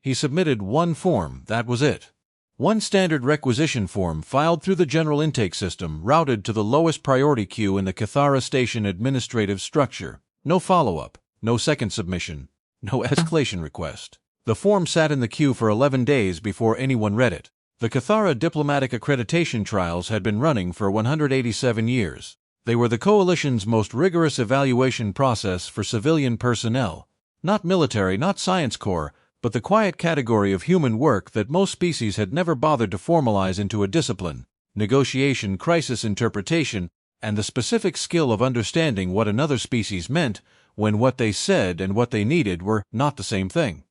He submitted one form, that was it. One standard requisition form filed through the general intake system, routed to the lowest priority queue in the Cathara station administrative structure. No follow-up, no second submission, no escalation request. The form sat in the queue for 11 days before anyone read it. The Cathara diplomatic accreditation trials had been running for 187 years. They were the coalition's most rigorous evaluation process for civilian personnel. Not military, not science corps, but the quiet category of human work that most species had never bothered to formalize into a discipline: negotiation, crisis interpretation, and the specific skill of understanding what another species meant when what they said and what they needed were not the same thing.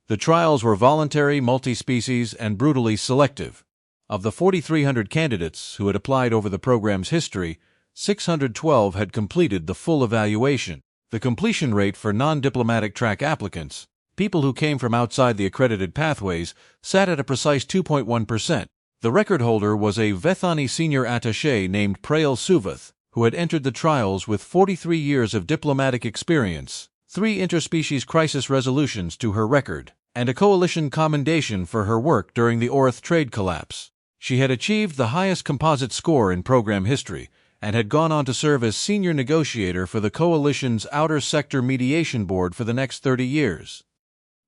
The trials were voluntary, multi-species, and brutally selective. Of the 4,300 candidates who had applied over the program's history, 612 had completed the full evaluation. The completion rate for non-diplomatic track applicants, people who came from outside the accredited pathways, sat at a precise 2.1%. The record holder was a Vethani senior attaché named Prail Suvath, who had entered the trials with 43 years of diplomatic experience, 3 interspecies crisis resolutions to her record, and a coalition commendation for her work during the Orith trade collapse. She had achieved the highest composite score in program history, and had gone on to serve as senior negotiator for the coalition's Outer Sector Mediation Board for the next 30 years.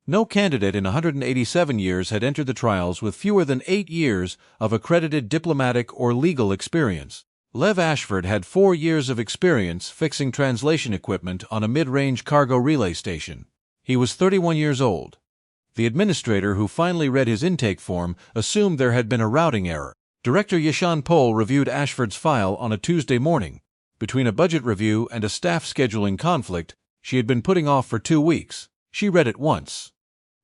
No candidate in 187 years had entered the trials with fewer than 8 years of accredited diplomatic or legal experience. Lev Ashford had 4 years of experience fixing translation equipment on a mid-range cargo relay station. He was 31 years old. The administrator who finally read his intake form assumed there had been a routing error. Director Yashan Pol reviewed Ashford's file on a Tuesday morning. Between a budget review and a staff scheduling conflict, she had been putting off for 2 weeks. She read it once.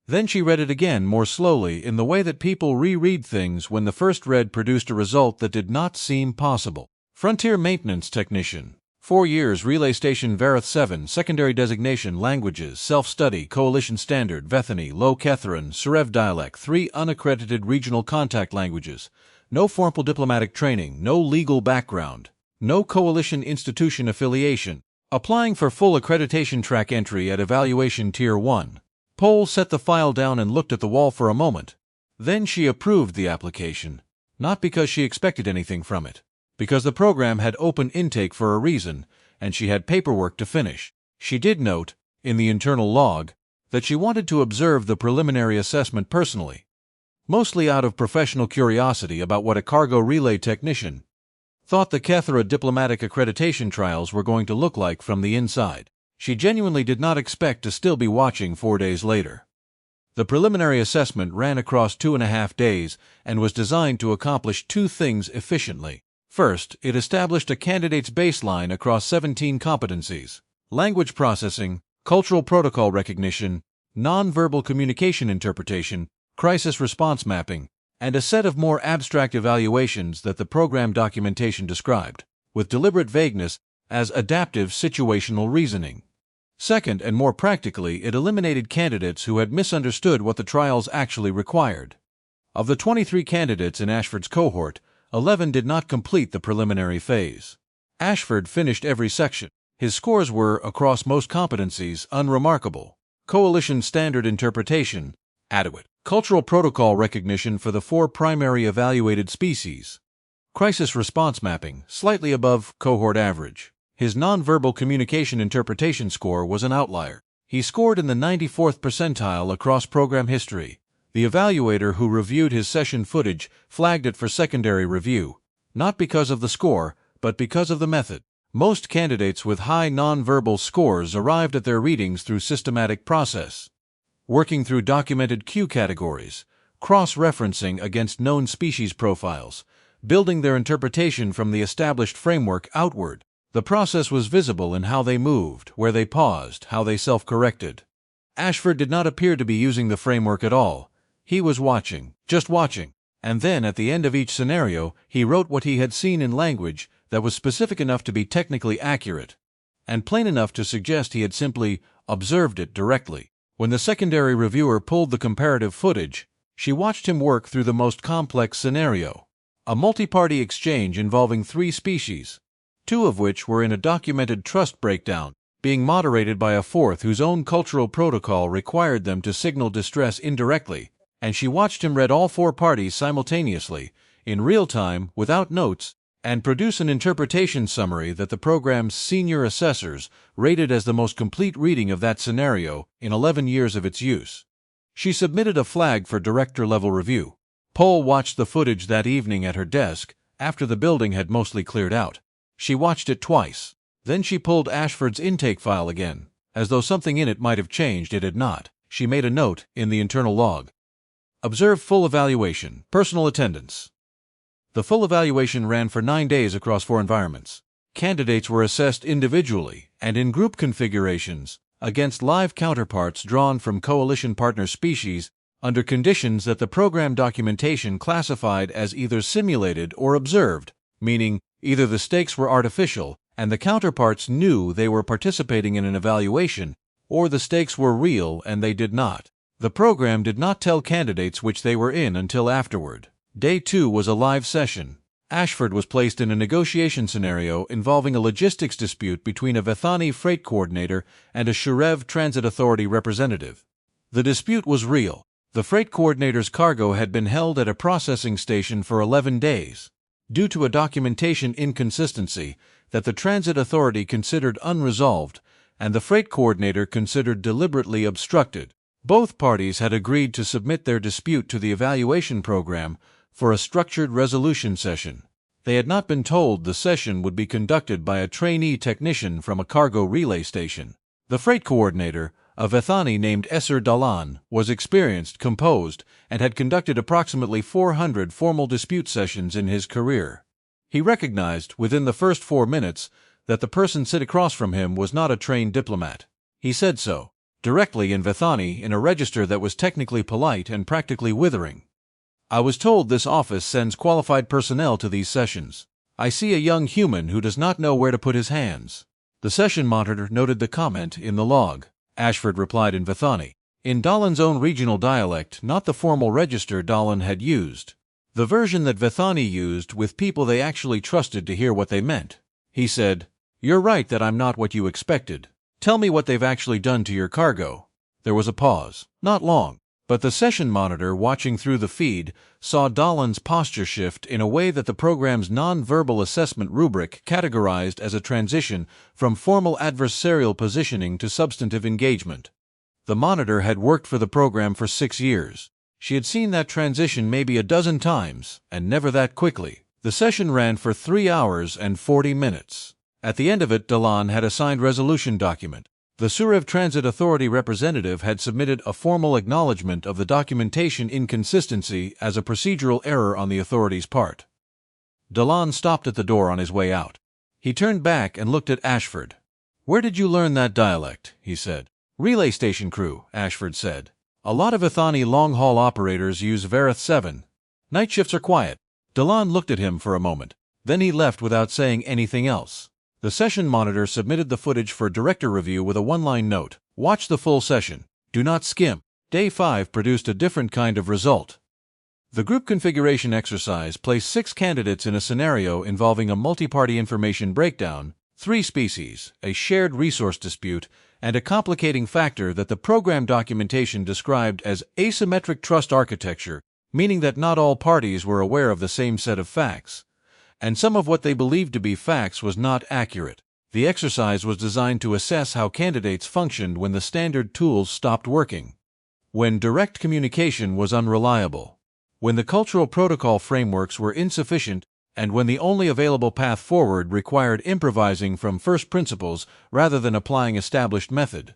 Then she read it again more slowly, in the way that people reread things when the first read produced a result that did not seem possible. Frontier Maintenance Technician. 4 years, Relay Station Varith 7, Secondary Designation, Languages, Self-Study, Coalition Standard, Vethani, Low Kethran, Serev Dialect, 3 unaccredited regional contact languages. No formal diplomatic training, no legal background, no coalition institution affiliation. Applying for full accreditation track entry at Evaluation Tier 1. Pol set the file down and looked at the wall for a moment. Then she approved the application, not because she expected anything from it, because the program had open intake for a reason, and she had paperwork to finish. She did note, in the internal log, that she wanted to observe the preliminary assessment personally, mostly out of professional curiosity about what a cargo relay technician thought the Cathara diplomatic accreditation trials were going to look like from the inside. She genuinely did not expect to still be watching 4 days later. The preliminary assessment ran across 2.5 days and was designed to accomplish 2 things efficiently. First, it established a candidate's baseline across 17 competencies: language processing, cultural protocol recognition, nonverbal communication interpretation, crisis response mapping, and a set of more abstract evaluations that the program documentation described, with deliberate vagueness, as adaptive situational reasoning. Second, and more practically, it eliminated candidates who had misunderstood what the trials actually required. Of the 23 candidates in Ashford's cohort, 11 did not complete the preliminary phase. Ashford finished every section. His scores were, across most competencies, unremarkable. Coalition standard interpretation, adequate. Cultural protocol recognition for the 4 primary evaluated species. Crisis response mapping, slightly above cohort average. His nonverbal communication interpretation score was an outlier. He scored in the 94th percentile across program history. The evaluator who reviewed his session footage flagged it for secondary review, not because of the score, but because of the method. Most candidates with high nonverbal scores arrived at their readings through systematic process, working through documented Q categories, cross-referencing against known species profiles, building their interpretation from the established framework outward. The process was visible in how they moved, where they paused, how they self-corrected. Ashford did not appear to be using the framework at all. He was watching, just watching, and then at the end of each scenario, he wrote what he had seen in language that was specific enough to be technically accurate, and plain enough to suggest he had simply observed it directly. When the secondary reviewer pulled the comparative footage, she watched him work through the most complex scenario, a multi-party exchange involving 3 species, 2 of which were in a documented trust breakdown. being moderated by a fourth whose own cultural protocol required them to signal distress indirectly, and she watched him read all 4 parties simultaneously, in real time, without notes, and produce an interpretation summary that the program's senior assessors rated as the most complete reading of that scenario in 11 years of its use. She submitted a flag for director-level review. Pohl watched the footage that evening at her desk, after the building had mostly cleared out. She watched it twice. Then she pulled Ashford's intake file again. As though something in it might have changed, it had not. She made a note in the internal log. Observe full evaluation. Personal attendance. The full evaluation ran for 9 days across 4 environments. Candidates were assessed individually and in group configurations against live counterparts drawn from coalition partner species under conditions that the program documentation classified as either simulated or observed, meaning either the stakes were artificial and the counterparts knew they were participating in an evaluation, or the stakes were real and they did not. The program did not tell candidates which they were in until afterward. Day 2 was a live session. Ashford was placed in a negotiation scenario involving a logistics dispute between a Vethani freight coordinator and a Shurev Transit Authority representative. The dispute was real. The freight coordinator's cargo had been held at a processing station for 11 days. Due to a documentation inconsistency that the Transit Authority considered unresolved and the freight coordinator considered deliberately obstructed, both parties had agreed to submit their dispute to the evaluation program for a structured resolution session. They had not been told the session would be conducted by a trainee technician from a cargo relay station. The freight coordinator, a Vethani named Esser Dalan, was experienced, composed, and had conducted approximately 400 formal dispute sessions in his career. He recognized, within the first 4 minutes, that the person sit across from him was not a trained diplomat. He said so, directly in Vethani, in a register that was technically polite and practically withering. I was told this office sends qualified personnel to these sessions. I see a young human who does not know where to put his hands. The session monitor noted the comment in the log. Ashford replied in Vethani, in Dalan's own regional dialect, not the formal register Dalan had used. The version that Vethani used with people they actually trusted to hear what they meant. He said, "You're right that I'm not what you expected. Tell me what they've actually done to your cargo." There was a pause. Not long. But the session monitor, watching through the feed, saw Dalan's posture shift in a way that the program's non-verbal assessment rubric categorized as a transition from formal adversarial positioning to substantive engagement. The monitor had worked for the program for 6 years. She had seen that transition maybe a dozen times, and never that quickly. The session ran for 3 hours and 40 minutes. At the end of it, Dalan had a signed resolution document. The Surev Transit Authority representative had submitted a formal acknowledgement of the documentation inconsistency as a procedural error on the authority's part. Dalan stopped at the door on his way out. He turned back and looked at Ashford. "Where did you learn that dialect?" he said. "Relay station crew," Ashford said. "A lot of Vethani long-haul operators use Vareth 7. Night shifts are quiet." Dalan looked at him for a moment. Then he left without saying anything else. The session monitor submitted the footage for director review with a 1-line note. Watch the full session. Do not skim. Day 5 produced a different kind of result. The group configuration exercise placed 6 candidates in a scenario involving a multi-party information breakdown, 3 species, a shared resource dispute, and a complicating factor that the program documentation described as asymmetric trust architecture, meaning that not all parties were aware of the same set of facts. And some of what they believed to be facts was not accurate. The exercise was designed to assess how candidates functioned when the standard tools stopped working, when direct communication was unreliable, when the cultural protocol frameworks were insufficient, and when the only available path forward required improvising from first principles rather than applying established method.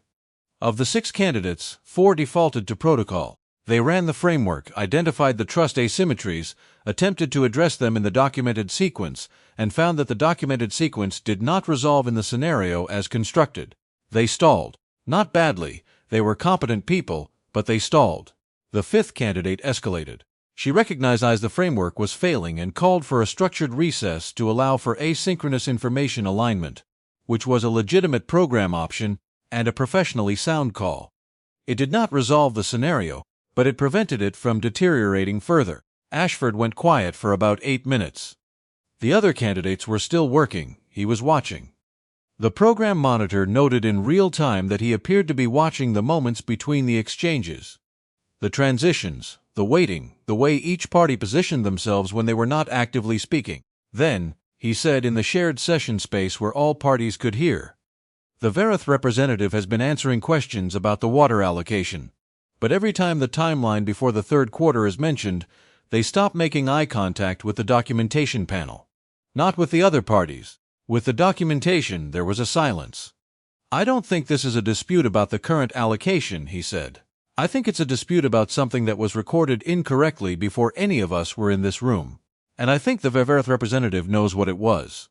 Of the 6 candidates, 4 defaulted to protocol. They ran the framework, identified the trust asymmetries, attempted to address them in the documented sequence, and found that the documented sequence did not resolve in the scenario as constructed. They stalled. Not badly, they were competent people, but they stalled. The 5th candidate escalated. She recognized the framework was failing and called for a structured recess to allow for asynchronous information alignment, which was a legitimate program option and a professionally sound call. It did not resolve the scenario, but it prevented it from deteriorating further. Ashford went quiet for about 8 minutes. The other candidates were still working. He was watching. The program monitor noted in real time that he appeared to be watching the moments between the exchanges. The transitions, the waiting, the way each party positioned themselves when they were not actively speaking. Then, he said in the shared session space where all parties could hear, "The Verith representative has been answering questions about the water allocation. But every time the timeline before the third quarter is mentioned, they stop making eye contact with the documentation panel. Not with the other parties. With the documentation, there was a silence." "I don't think this is a dispute about the current allocation," he said. "I think it's a dispute about something that was recorded incorrectly before any of us were in this room. And I think the Verith representative knows what it was."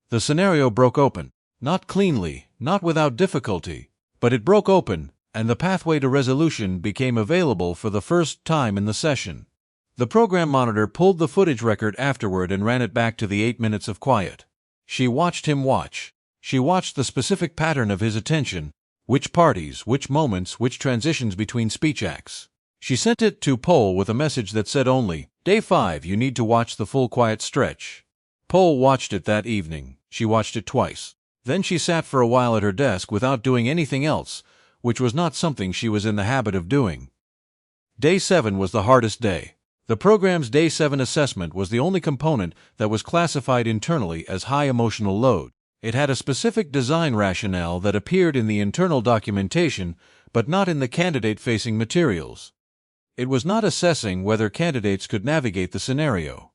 The scenario broke open. Not cleanly, not without difficulty, but it broke open, and the pathway to resolution became available for the first time in the session. The program monitor pulled the footage record afterward and ran it back to the 8 minutes of quiet. She watched him watch. She watched the specific pattern of his attention, which parties, which moments, which transitions between speech acts. She sent it to Pohl with a message that said only, "Day 5, you need to watch the full quiet stretch." Pohl watched it that evening. She watched it twice. Then she sat for a while at her desk without doing anything else, which was not something she was in the habit of doing. Day 7 was the hardest day. The program's Day 7 assessment was the only component that was classified internally as high emotional load. It had a specific design rationale that appeared in the internal documentation, but not in the candidate-facing materials. It was not assessing whether candidates could navigate the scenario.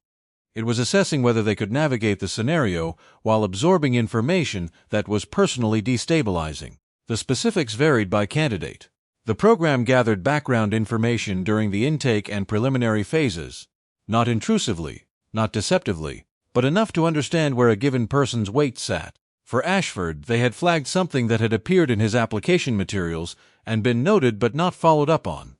It was assessing whether they could navigate the scenario while absorbing information that was personally destabilizing. The specifics varied by candidate. The program gathered background information during the intake and preliminary phases, not intrusively, not deceptively, but enough to understand where a given person's weight sat. For Ashford, they had flagged something that had appeared in his application materials and been noted but not followed up on.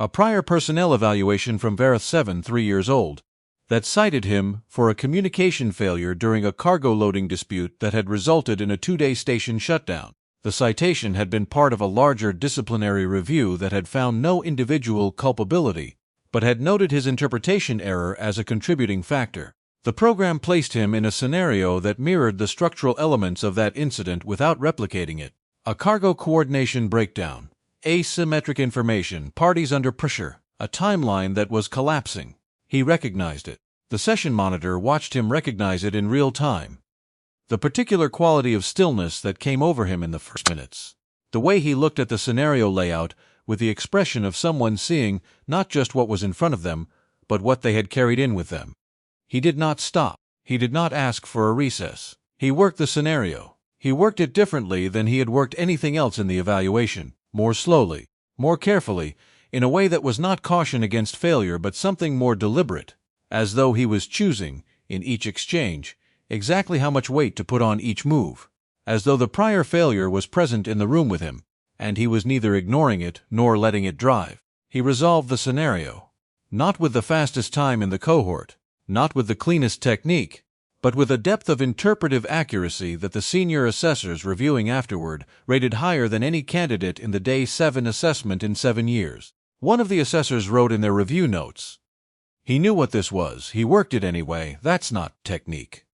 A prior personnel evaluation from Verith 7, 3 years old, that cited him for a communication failure during a cargo loading dispute that had resulted in a 2-day station shutdown. The citation had been part of a larger disciplinary review that had found no individual culpability, but had noted his interpretation error as a contributing factor. The program placed him in a scenario that mirrored the structural elements of that incident without replicating it. A cargo coordination breakdown, asymmetric information, parties under pressure, a timeline that was collapsing. He recognized it. The session monitor watched him recognize it in real time. The particular quality of stillness that came over him in the first minutes. The way he looked at the scenario layout with the expression of someone seeing not just what was in front of them, but what they had carried in with them. He did not stop. He did not ask for a recess. He worked the scenario. He worked it differently than he had worked anything else in the evaluation, more slowly, more carefully, in a way that was not caution against failure but something more deliberate, as though he was choosing, in each exchange, exactly how much weight to put on each move, as though the prior failure was present in the room with him, and he was neither ignoring it nor letting it drive. He resolved the scenario, not with the fastest time in the cohort, not with the cleanest technique, but with a depth of interpretive accuracy that the senior assessors reviewing afterward rated higher than any candidate in the Day 7 assessment in 7 years. One of the assessors wrote in their review notes, "He knew what this was. He worked it anyway. That's not technique.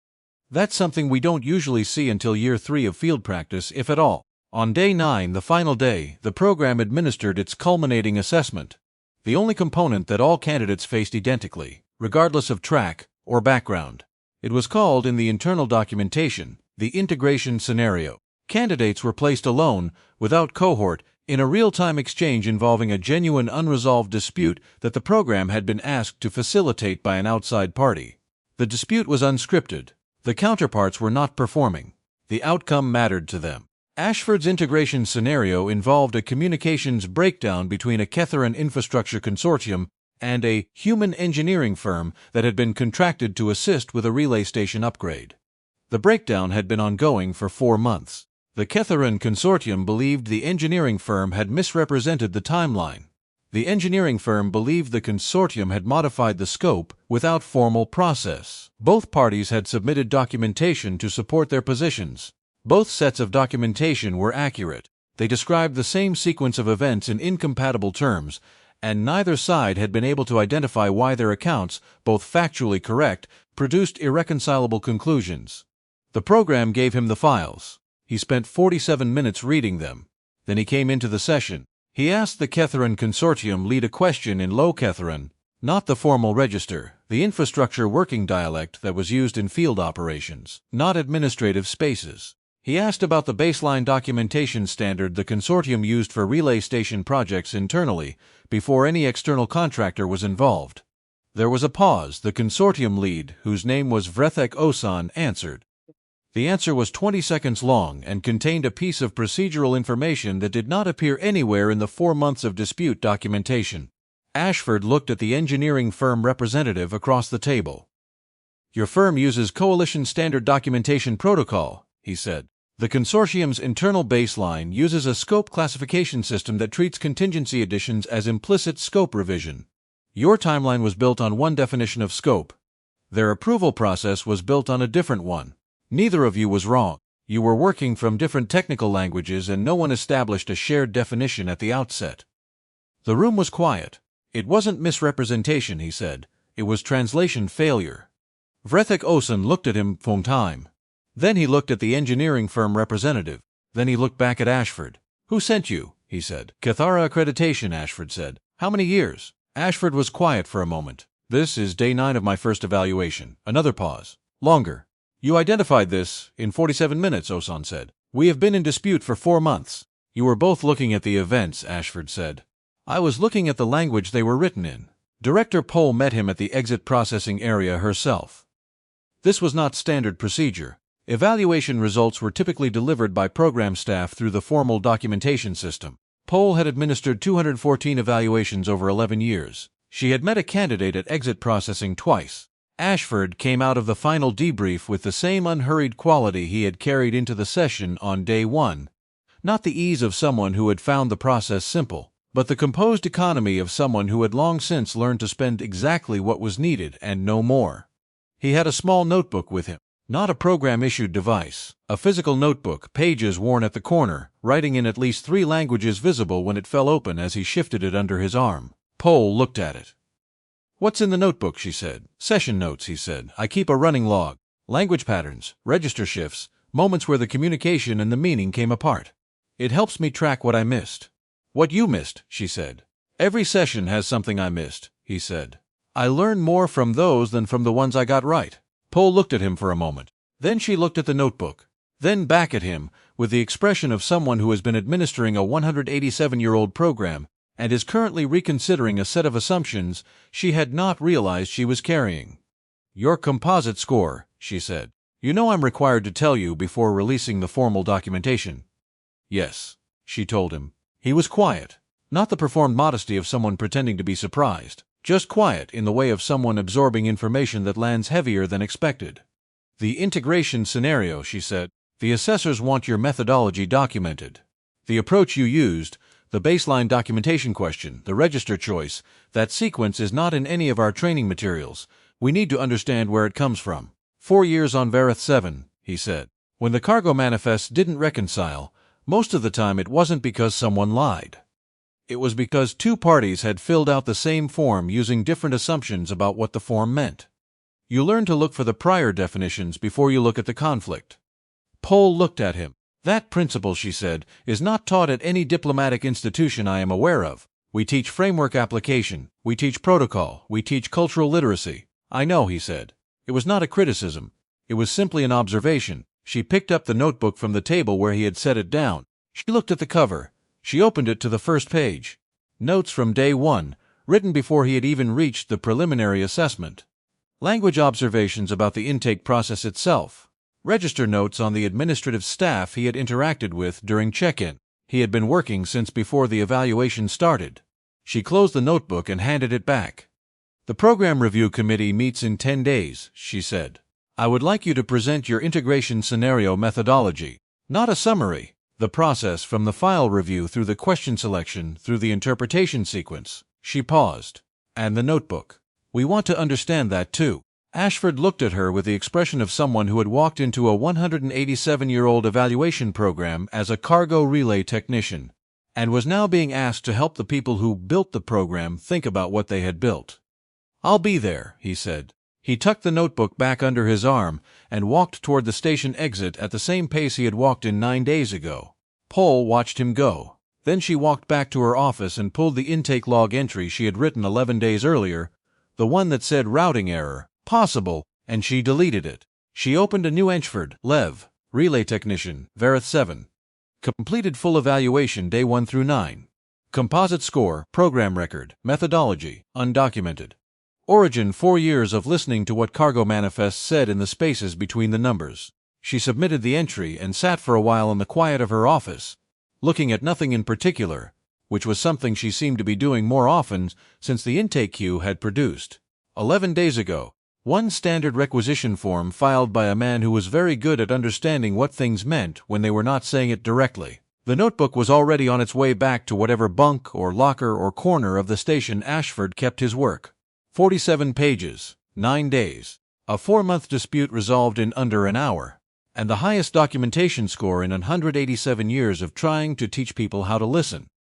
That's something we don't usually see until year 3 of field practice, if at all." On Day 9, the final day, the program administered its culminating assessment, the only component that all candidates faced identically, regardless of track or background. It was called in the internal documentation the integration scenario. Candidates were placed alone, without cohort, in a real-time exchange involving a genuine unresolved dispute that the program had been asked to facilitate by an outside party. The dispute was unscripted. The counterparts were not performing. The outcome mattered to them. Ashford's integration scenario involved a communications breakdown between a Ketharan infrastructure consortium and a human engineering firm that had been contracted to assist with a relay station upgrade. The breakdown had been ongoing for 4 months. The Ketharan consortium believed the engineering firm had misrepresented the timeline. The engineering firm believed the consortium had modified the scope without formal process. Both parties had submitted documentation to support their positions. Both sets of documentation were accurate. They described the same sequence of events in incompatible terms, and neither side had been able to identify why their accounts, both factually correct, produced irreconcilable conclusions. The program gave him the files. He spent 47 minutes reading them. Then he came into the session. He asked the Ketharan Consortium lead a question in Low Ketharan, not the formal register, the infrastructure working dialect that was used in field operations, not administrative spaces. He asked about the baseline documentation standard the consortium used for relay station projects internally before any external contractor was involved. There was a pause. The consortium lead, whose name was Vethani, answered. The answer was 20 seconds long and contained a piece of procedural information that did not appear anywhere in the 4 months of dispute documentation. Ashford looked at the engineering firm representative across the table. "Your firm uses Coalition Standard Documentation Protocol," he said. "The consortium's internal baseline uses a scope classification system that treats contingency additions as implicit scope revision. Your timeline was built on one definition of scope. Their approval process was built on a different one. Neither of you was wrong. You were working from different technical languages and no one established a shared definition at the outset." The room was quiet. "It wasn't misrepresentation," he said. "It was translation failure." Vethani looked at him for a time. Then he looked at the engineering firm representative. Then he looked back at Ashford. "Who sent you?" he said. "Cathara Accreditation," Ashford said. "How many years?" Ashford was quiet for a moment. "This is day 9 of my first evaluation." Another pause. "Longer." "You identified this in 47 minutes, Osan said. "We have been in dispute for 4 months." "You were both looking at the events," Ashford said. "I was looking at the language they were written in." Director Pohl met him at the exit processing area herself. This was not standard procedure. Evaluation results were typically delivered by program staff through the formal documentation system. Pohl had administered 214 evaluations over 11 years. She had met a candidate at exit processing twice. Ashford came out of the final debrief with the same unhurried quality he had carried into the session on day 1. Not the ease of someone who had found the process simple, but the composed economy of someone who had long since learned to spend exactly what was needed and no more. He had a small notebook with him. Not a program-issued device, a physical notebook, pages worn at the corner, writing in at least 3 languages visible when it fell open as he shifted it under his arm. Pohl looked at it. "What's in the notebook?" she said. "Session notes," he said. "I keep a running log. Language patterns, register shifts, moments where the communication and the meaning came apart. It helps me track what I missed." "What you missed," she said. "Every session has something I missed," he said. "I learn more from those than from the ones I got right." Pohl looked at him for a moment. Then she looked at the notebook. Then back at him, with the expression of someone who has been administering a 187-year-old program and is currently reconsidering a set of assumptions she had not realized she was carrying. "Your composite score," she said. "You know I'm required to tell you before releasing the formal documentation." "Yes," she told him. He was quiet. Not the performed modesty of someone pretending to be surprised. Just quiet in the way of someone absorbing information that lands heavier than expected. "The integration scenario," she said. "The assessors want your methodology documented. The approach you used, the baseline documentation question, the register choice, that sequence is not in any of our training materials. We need to understand where it comes from." 4 years on Vareth 7, he said. "When the cargo manifests didn't reconcile, most of the time it wasn't because someone lied. It was because 2 parties had filled out the same form using different assumptions about what the form meant. You learn to look for the prior definitions before you look at the conflict." Pohl looked at him. "That principle," she said, "is not taught at any diplomatic institution I am aware of. We teach framework application, we teach protocol, we teach cultural literacy." "I know," he said. It was not a criticism. It was simply an observation. She picked up the notebook from the table where he had set it down. She looked at the cover. She opened it to the first page. Notes from day 1, written before he had even reached the preliminary assessment. Language observations about the intake process itself. Register notes on the administrative staff he had interacted with during check-in. He had been working since before the evaluation started. She closed the notebook and handed it back. "The Program Review Committee meets in 10 days, she said. "I would like you to present your integration scenario methodology, not a summary. The process from the file review through the question selection through the interpretation sequence." She paused. "And the notebook. We want to understand that too." Ashford looked at her with the expression of someone who had walked into a 187-year-old evaluation program as a cargo relay technician, and was now being asked to help the people who built the program think about what they had built. "I'll be there," he said. He tucked the notebook back under his arm and walked toward the station exit at the same pace he had walked in 9 days ago. Pole watched him go. Then she walked back to her office and pulled the intake log entry she had written 11 days earlier, the one that said routing error, possible, and she deleted it. She opened a new Ashford, Lev, Relay Technician, Verith 7. Completed full evaluation day 1 through 9. Composite score, program record, methodology, undocumented. Origin 4 years of listening to what cargo manifests said in the spaces between the numbers. She submitted the entry and sat for a while in the quiet of her office, looking at nothing in particular, which was something she seemed to be doing more often since the intake queue had produced. 11 days ago, one standard requisition form filed by a man who was very good at understanding what things meant when they were not saying it directly. The notebook was already on its way back to whatever bunk or locker or corner of the station Ashford kept his work. 47 pages, 9 days. A 4-month dispute resolved in under an hour. And the highest documentation score in 187 years of trying to teach people how to listen.